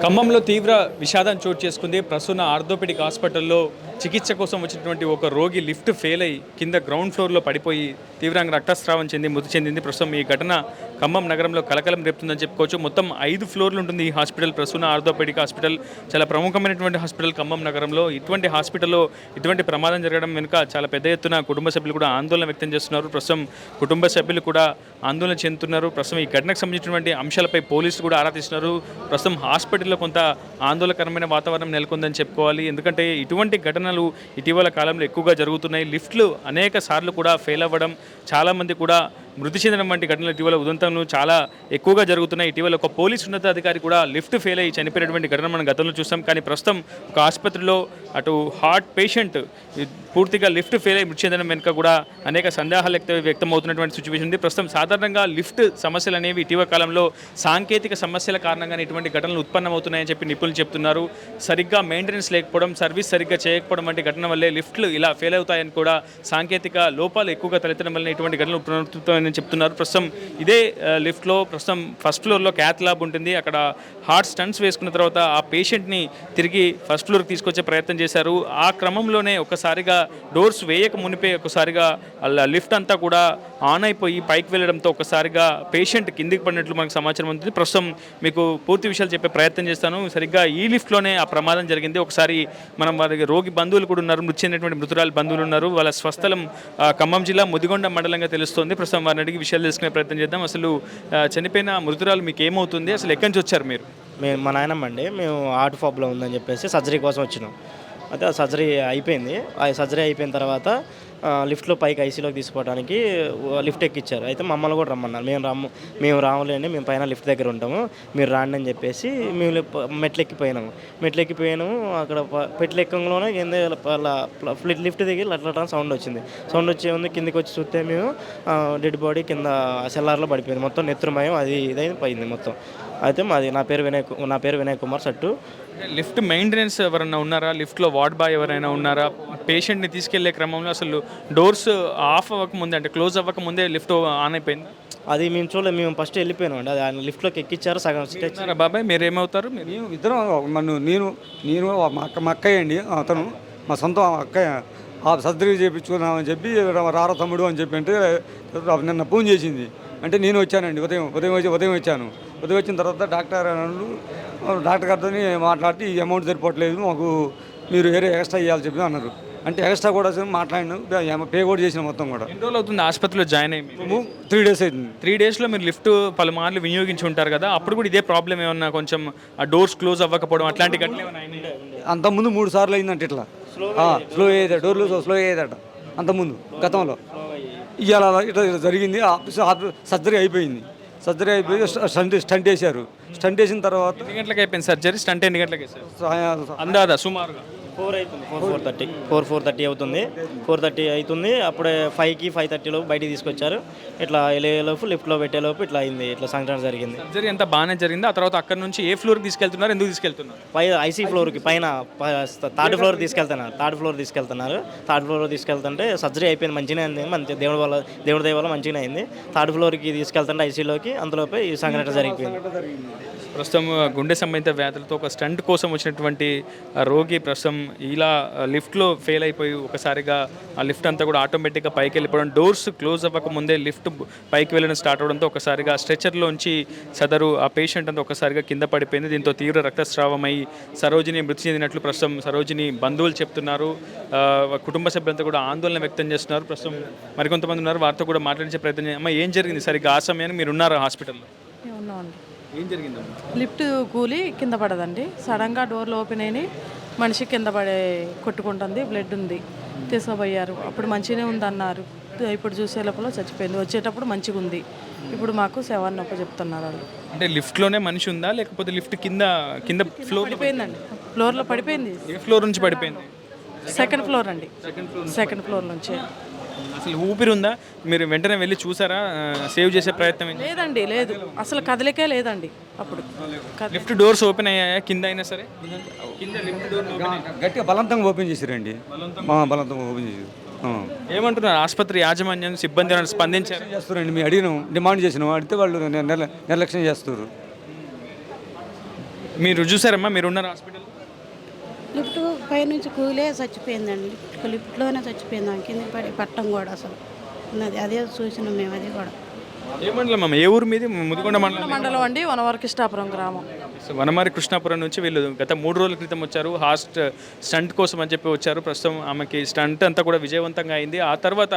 ఖమ్మంలో తీవ్ర విషాదం చోటు చేసుకుంది. ప్రసూన ఆర్థోపెడిక్ హాస్పిటల్లో చికిత్స కోసం వచ్చినటువంటి ఒక రోగి లిఫ్ట్ ఫెయిల్ అయి కింద గ్రౌండ్ ఫ్లోర్లో పడిపోయి తీవ్రంగా రక్తస్రావం చెంది మృతి చెందింది. ప్రస్తుతం ఈ ఘటన ఖమ్మం నగరంలో కలకలం రేపుతుందని చెప్పుకోవచ్చు. మొత్తం 5 ఫ్లోర్లు ఉంటుంది ఈ హాస్పిటల్. ప్రసూన ఆర్థోపెడిక్ హాస్పిటల్ చాలా ప్రముఖమైనటువంటి హాస్పిటల్ ఖమ్మం నగరంలో. ఇటువంటి హాస్పిటల్లో ఇటువంటి ప్రమాదం జరగడం వెనుక చాలా పెద్ద ఎత్తున కుటుంబ సభ్యులు కూడా ఆందోళన వ్యక్తం చేస్తున్నారు. ప్రస్తుతం కుటుంబ సభ్యులు కూడా ఆందోళన చెందుతున్నారు. ప్రస్తుతం ఈ ఘటనకు సంబంధించినటువంటి అంశాలపై పోలీసులు కూడా ఆరా తీస్తున్నారు. ప్రస్తుతం హాస్పిటల్లో కొంత ఆందోళనకరమైన వాతావరణం నెలకొందని చెప్పుకోవాలి. ఎందుకంటే ఇటువంటి ఘటనలు ఇటీవల కాలంలో ఎక్కువగా జరుగుతున్నాయి. లిఫ్ట్లు అనేక సార్లు కూడా ఫెయిల్ అవ్వడం, చాలామంది కూడా మృతి చెందడం వంటి ఘటనలు ఇటీవల ఉదంతంలో చాలా ఎక్కువగా జరుగుతున్నాయి. ఇటీవల ఒక పోలీసు ఉన్నతాధికారి కూడా లిఫ్ట్ ఫెయిల్ అయ్యి చనిపోయినటువంటి ఘటన మనం గతంలో చూస్తాం. కానీ ప్రస్తుతం ఒక ఆసుపత్రిలో అటు హార్ట్ పేషెంట్ పూర్తిగా లిఫ్ట్ ఫెయిల్ అయ్యి మృతి చెందడం వెనుక కూడా అనేక సందేహాలు వ్యక్తమవుతున్నటువంటి సిచ్యువేషన్ ఉంది. ప్రస్తుతం సాధారణంగా లిఫ్ట్ సమస్యలు అనేవి ఇటీవల కాలంలో సాంకేతిక సమస్యల కారణంగానే ఇటువంటి ఘటనలు ఉత్పన్నమవుతున్నాయని చెప్పి నిపుణులు చెప్తున్నారు. సరిగ్గా మెయింటెనెన్స్ లేకపోవడం, సర్వీస్ సరిగ్గా చేయకపోవడం వంటి ఘటన వల్లే లిఫ్ట్లు ఇలా ఫెయిల్ అవుతాయని కూడా సాంకేతిక లోపాలు ఎక్కువగా తలెత్తడం వల్ల ఇటువంటి ఘటనలు పునరుత్పత్తమని చెప్తున్నారు. ప్రస్తుతం ఇదే లిఫ్ట్లో ప్రస్తుతం ఫస్ట్ ఫ్లోర్లో క్యాత్ ల్యాబ్ ఉంటుంది. అక్కడ హార్ట్ స్టంట్స్ వేసుకున్న తర్వాత ఆ పేషెంట్ని తిరిగి ఫస్ట్ ఫ్లోర్కి తీసుకొచ్చే ప్రయత్నం చేశారు. ఆ క్రమంలోనే ఒకసారిగా డోర్స్ వేయక మునిపే ఒకసారిగా లిఫ్ట్ అంతా కూడా ఆన్ అయిపోయి పైకి వెళ్ళడంతో ఒకసారిగా పేషెంట్ కిందికి పడినట్లు మనకు సమాచారం ఉంటుంది. ప్రస్తుతం మీకు పూర్తి విషయాలు చెప్పే ప్రయత్నం చేస్తాను. సరిగ్గా ఈ లిఫ్ట్లోనే ఆ ప్రమాదం జరిగింది. ఒకసారి మనం వారికి రోగి బంధువులు కూడా ఉన్నారు, మృతి చెందినటువంటి మృతురాలి బంధువులు ఉన్నారు. వాళ్ళ స్వస్థలం ఖమ్మం జిల్లా ముదిగొండ మండలంగా తెలుస్తోంది. ప్రస్తుతం వారిని అడిగి విషయాలు తెలుసుకునే ప్రయత్నం చేద్దాం. అసలు చనిపోయిన మృతురాలు మీకు ఏమవుతుంది, అసలు ఎక్కడి నుంచి వచ్చారు మీరు? మా నాయనమ్మ అండి. మేము హార్ట్ ప్రాబ్లం ఉందని చెప్పేసి సర్జరీ కోసం వచ్చినాం. అయితే ఆ సర్జరీ అయిపోయింది. ఆ సర్జరీ అయిపోయిన తర్వాత లిఫ్ట్లో పైకి ఐసీలోకి తీసుకోవడానికి లిఫ్ట్ ఎక్కిచ్చారు. అయితే మమ్మల్ని కూడా రమ్మన్నారు. మేము రాములేండి, మేము పైన లిఫ్ట్ దగ్గర ఉంటాము, మీరు రాండి అని చెప్పేసి మేము మెట్లెక్కిపోయినాము. అక్కడ మెట్లెక్కలోనే లిఫ్ట్ దిగి లట్లట సౌండ్ వచ్చింది. సౌండ్ వచ్చే ఉంది. కిందికి వచ్చి చూస్తే మేము డెడ్ బాడీ కింద సెల్లార్లో పడిపోయింది. మొత్తం నెత్తురుమయం అది ఇదైతే పోయింది మొత్తం. అయితే నా పేరు వినయ్ కుమార్ సట్టు. లిఫ్ట్ మెయింటెనెన్స్ ఎవరైనా ఉన్నారా? లిఫ్ట్లో వార్డ్ బాయ్ ఎవరైనా ఉన్నారా? పేషెంట్ని తీసుకెళ్లే క్రమంలో అసలు డోర్స్ ఆఫ్ అవ్వకముందే, అంటే క్లోజ్ అవ్వకముందే లిఫ్ట్ ఆన్ అయిపోయింది. అది మేము చూడలేదు. మేము ఫస్ట్ వెళ్ళిపోయినాం అండి. అది ఆయన లిఫ్ట్లోకి ఎక్కిచ్చారు. సగం స్టేజ్. బాబాయ్ మీరు ఏమవుతారు? మేము ఇద్దరం నేను మా అక్కయ్య అండి. అతను మా సొంత అక్కయ్య. ఆ సర్జరీ చేయించుకున్నామని చెప్పి రారా తమ్ముడు అని చెప్పి అంటే నిన్న ఫోన్ చేసింది. అంటే నేను వచ్చానండి. ఉదయం వచ్చాను. ఉదయం వచ్చిన తర్వాత డాక్టర్ గారితో మాట్లాడి ఈ అమౌంట్ సరిపోవట్లేదు, మాకు మీరు వేరే ఎక్స్ట్రా ఇవ్వాలి చెప్పి అన్నారు. అంటే ఎక్స్ట్రా కూడా మాట్లాడినాం, పే కూడా చేసిన మొత్తం కూడా. ఎన్ని రోజులు అవుతుంది హాస్పిటల్లో జాయిన్ అయ్యి? 3 days అవుతుంది. 3 daysలో మీరు లిఫ్ట్ పలుమార్లు వినియోగించి ఉంటారు కదా, అప్పుడు కూడా ఇదే ప్రాబ్లం ఏమన్నా కొంచెం ఆ డోర్స్ క్లోజ్ అవ్వకపోవడం అట్లాంటి ఘటనలు ఏమైనా అయినాయా? అంతకుముందు 3 సార్లు అయిందంటే ఇట్లా స్లో అయ్యేదట, డోర్లు స్లో అయ్యేదట అంతకుముందు గతంలో. ఇవాళ ఇట్లా జరిగింది. సర్జరీ అయిపోయింది. స్టంట్ వేశారు. స్టంట్ వేసిన తర్వాత ఎన్ని గంటలకు అయిపోయింది సర్జరీ? స్టంట్ ఎన్ని గంటలకు వేశారు అందాదా సుమారుగా? 4:30 అవుతుంది. 4:30 అవుతుంది. అప్పుడే 5కి 5:30 బయటికి తీసుకొచ్చారు. ఇట్లా వెళ్ళేలోపు లిఫ్ట్లో పెట్టేలోపు ఇట్లా అయింది. ఇట్లా సంఘటన జరిగింది. సర్జరీ అంతా బాగానే జరిగింది. ఆ తర్వాత అక్కడ నుంచి ఏ ఫ్లోర్కి తీసుకెళ్తున్నారు, ఎందుకు తీసుకెళ్తున్నారు? ఐసీ ఫ్లోర్కి పైన థర్డ్ ఫ్లోర్ తీసుకెళ్తున్నారు. థర్డ్ ఫ్లోర్ తీసుకెళ్తుంటే సర్జరీ అయిపోయింది, మంచిగానే అయింది. దేవుడి దయ వల్ల మంచిగానే అయింది. థర్డ్ ఫ్లోర్కి తీసుకెళ్తుంటే ఐసీలోకి, అందులోపై ఈ సంఘటన జరిగిపోయింది. ప్రస్తుతం గుండె సంబంధిత వ్యాధులతో ఒక స్టంట్ కోసం వచ్చినటువంటి రోగి ప్రస్తుతం ఇలా లిఫ్ట్లో ఫెయిల్ అయిపోయి ఒకసారిగా ఆ లిఫ్ట్ అంతా కూడా ఆటోమేటిక్గా పైకి వెళ్ళిపోవడం, డోర్స్ క్లోజ్ అవ్వక ముందే లిఫ్ట్ పైకి వెళ్ళడం స్టార్ట్ అవడంతో ఒకసారిగా స్ట్రెచర్లోంచి సదరు ఆ పేషెంట్ అంతా ఒకసారిగా కింద పడిపోయింది. దీంతో తీవ్ర రక్తస్రావమై సరోజిని మృతి చెందినట్లు ప్రస్తుతం సరోజిని బంధువులు చెప్తున్నారు. కుటుంబ సభ్యులంతా కూడా ఆందోళన వ్యక్తం చేస్తున్నారు. ప్రస్తుతం మరికొంతమంది ఉన్నారు, వారితో కూడా మాట్లాడించే ప్రయత్నం అమ్మ ఏం జరిగింది సరిగ్గా ఆ సమయానికి మీరు ఉన్నారా హాస్పిటల్లో? ఏం జరిగింది? లిఫ్ట్ కూలి కింద పడదండి. సడన్గా డోర్లు ఓపెన్ అయినాయి. మనిషి కింద పడే కొట్టుకుంటుంది, బ్లడ్ ఉంది. తీసుకుపోయారు. అప్పుడు మంచిగానే ఉంది అన్నారు. ఇప్పుడు చూసే లోపల చచ్చిపోయింది. వచ్చేటప్పుడు మంచిగా ఉంది. ఇప్పుడు మాకు 7 నొప్పి చెప్తున్నారు వాళ్ళు. అంటే లిఫ్ట్లోనే మనిషి ఉందా, లేకపోతే లిఫ్ట్ కింద ఫ్లోర్ పడిపోయిందండి? ఫ్లోర్లో పడిపోయింది. ఏ ఫ్లోర్ నుంచి పడిపోయింది? సెకండ్ ఫ్లోర్ అండి. సెకండ్ ఫ్లోర్ నుంచి. అసలు ఊపిరి ఉందా? మీరు వెంటనే వెళ్ళి చూసారా? సేవ్ చేసే ప్రయత్నం లేదండి, లేదు, అసలు కదలికే లేదండి. అప్పుడు లిఫ్ట్ డోర్స్ ఓపెన్ అయ్యాయా కింద అయినా సరే? కింద లిఫ్ట్ డోర్ గట్టిగా బలవంతంగా ఓపెన్ చేశారండి. బలవంతంగా ఓపెన్ చేశారు. ఏమంటున్నారు ఆసుపత్రి యాజమాన్యం సిబ్బంది ఏమైనా స్పందించారు? చేస్తారండి. మేము అడిగినాం, డిమాండ్ చేసినాం, అడిగితే వాళ్ళు నిర్లక్ష్యం చేస్తారు. మీరు చూసారమ్మా, మీరున్నారు హాస్పిటల్? లిఫ్ట్ పైనుంచి కూలే చచ్చిపోయిందండి. లిఫ్ట్లోనే చచ్చిపోయింది. ఆమె కింద పడి పట్టం కూడా అసలు ఉన్నది. అదే చూసినాం మేము, అది కూడా. ఏ మండలం అమ్మ? ఏ ఊరు మీది? ముదిగొండ మండలం. మండలం అండి, వనవరకృష్ణాపురం గ్రామం. సో వనమారి కృష్ణాపురం నుంచి వీళ్ళు గత 3 రోజుల క్రితం వచ్చారు. స్టంట్ కోసం అని చెప్పి వచ్చారు. ప్రస్తుతం ఆమెకి స్టంట్ అంతా కూడా విజయవంతంగా అయింది. ఆ తర్వాత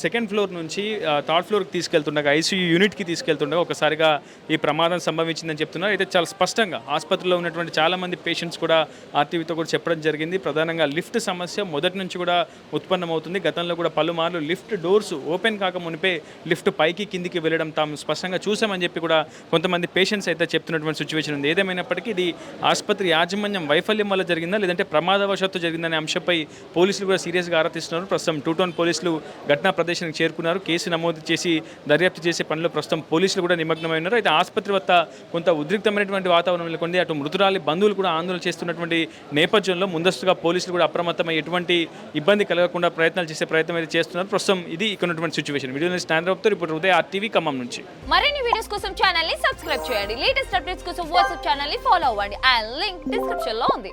సెకండ్ ఫ్లోర్ నుంచి థర్డ్ ఫ్లోర్కి తీసుకెళ్తుండగా, ఐసీయూ యూనిట్కి తీసుకెళ్తుండగా ఒకసారిగా ఈ ప్రమాదం సంభవించిందని చెప్తున్నారు. అయితే చాలా స్పష్టంగా ఆసుపత్రిలో ఉన్నటువంటి చాలామంది పేషెంట్స్ కూడా ఆర్టీవీతో కూడా చెప్పడం జరిగింది. ప్రధానంగా లిఫ్ట్ సమస్య మొదటి నుంచి కూడా ఉత్పన్నమవుతుంది. గతంలో కూడా పలుమార్లు లిఫ్ట్ డోర్స్ ఓపెన్ కాక మునిపే లిఫ్ట్ పైకి కిందికి వెళ్ళడం తాము స్పష్టంగా చూసామని చెప్పి కూడా కొంతమంది పేషెంట్స్ అయితే చెప్తున్నటువంటి సిచ్యువేషన్ ఉంది. ఏదేమైనప్పటికీ ఇది ఆసుపత్రి యాజమాన్యం వైఫల్యం వల్ల జరిగిందా లేదంటే ప్రమాదవశాత్తు జరిగిందనే అంశంపై పోలీసులు కూడా సీరియస్గా ఆరా తీస్తున్నారు. ప్రస్తుతం 2 టౌన్ పోలీసులు ఘటనా ప్రదేశానికి చేరుకున్నారు. కేసు నమోదు చేసి దర్యాప్తు చేసే పనిలో ప్రస్తుతం పోలీసులు కూడా నిమగ్నమై ఉన్నారు. అయితే ఆసుపత్రి వద్ద కొంత ఉద్రిక్తమైనటువంటి వాతావరణం నెలకొంది. అటు మృతురాలి బంధువులు కూడా ఆందోళన చేస్తున్నటువంటి నేపథ్యంలో ముందస్తుగా పోలీసులు కూడా అప్రమత్తమై ఎటువంటి ఇబ్బంది కలగకుండా ప్రయత్నాలు చేసే ప్రయత్నం అయితే చేస్తున్నారు. ప్రస్తుతం ఇది ఇక్కడ ఉన్నటువంటి సిచ్యువేషన్. వీడియో స్టాండ్ అప్ తో రిపోర్టర్ ఉదయ్, ఆర్టీవీ ఖమ్మం నుంచి. మరిన్ని వీడియోస్ కోసం ఛానల్ ని సబ్స్క్రైబ్ చేయండి. లేటెస్ట్ అప్డేట్స్ కోసం వాట్సాప్ ఛానల్ ని ఫాలో అవ్వండి. ఆ లింక్ డిస్క్రిప్షన్ లో ఉంది.